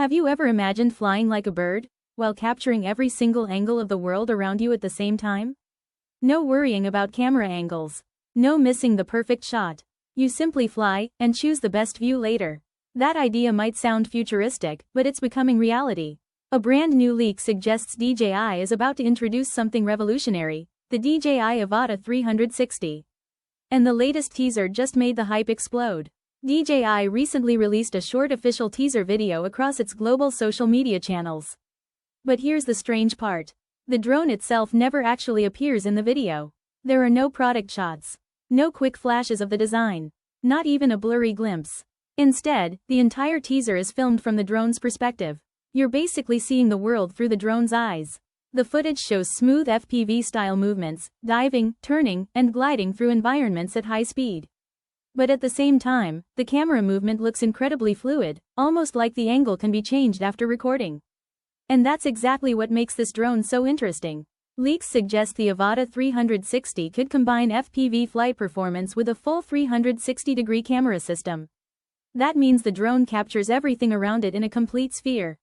Have you ever imagined flying like a bird, while capturing every single angle of the world around you at the same time? No worrying about camera angles. No missing the perfect shot. You simply fly, and choose the best view later. That idea might sound futuristic, but it's becoming reality. A brand new leak suggests DJI is about to introduce something revolutionary, the DJI Avata 360. And the latest teaser just made the hype explode. DJI recently released a short official teaser video across its global social media channels. But here's the strange part. The drone itself never actually appears in the video. There are no product shots. No quick flashes of the design. Not even a blurry glimpse. Instead, the entire teaser is filmed from the drone's perspective. You're basically seeing the world through the drone's eyes. The footage shows smooth FPV-style movements, diving, turning, and gliding through environments at high speed. But at the same time, the camera movement looks incredibly fluid, almost like the angle can be changed after recording. And that's exactly what makes this drone so interesting. Leaks suggest the Avata 360 could combine FPV flight performance with a full 360-degree camera system. That means the drone captures everything around it in a complete sphere.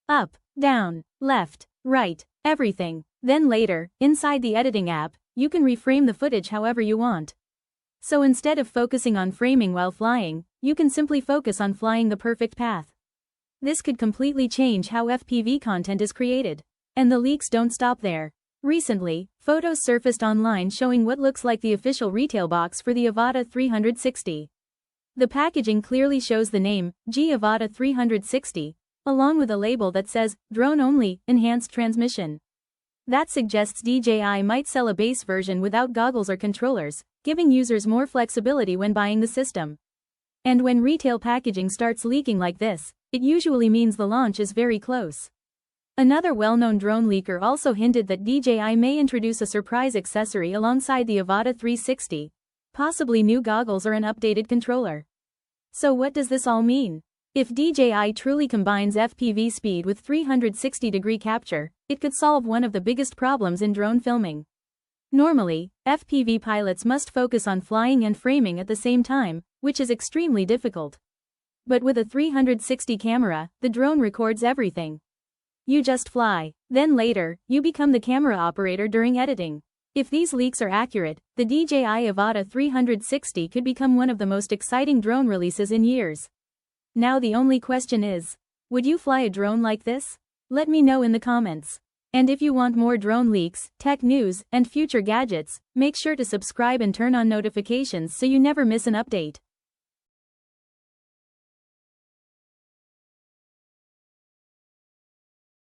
Up, down, left, right, everything. Then later, inside the editing app, you can reframe the footage however you want. So instead of focusing on framing while flying, you can simply focus on flying the perfect path. This could completely change how FPV content is created. And the leaks don't stop there. Recently, photos surfaced online showing what looks like the official retail box for the Avata 360. The packaging clearly shows the name, DJI Avata 360, along with a label that says, Drone Only, Enhanced Transmission. That suggests DJI might sell a base version without goggles or controllers, giving users more flexibility when buying the system. And when retail packaging starts leaking like this, it usually means the launch is very close. Another well-known drone leaker also hinted that DJI may introduce a surprise accessory alongside the Avata 360, possibly new goggles or an updated controller. So what does this all mean? If DJI truly combines FPV speed with 360-degree capture, it could solve one of the biggest problems in drone filming. Normally, FPV pilots must focus on flying and framing at the same time, which is extremely difficult. But with a 360 camera, the drone records everything. You just fly. Then later, you become the camera operator during editing. If these leaks are accurate, the DJI Avata 360 could become one of the most exciting drone releases in years. Now the only question is, would you fly a drone like this? Let me know in the comments. And if you want more drone leaks, tech news, and future gadgets, make sure to subscribe and turn on notifications so you never miss an update.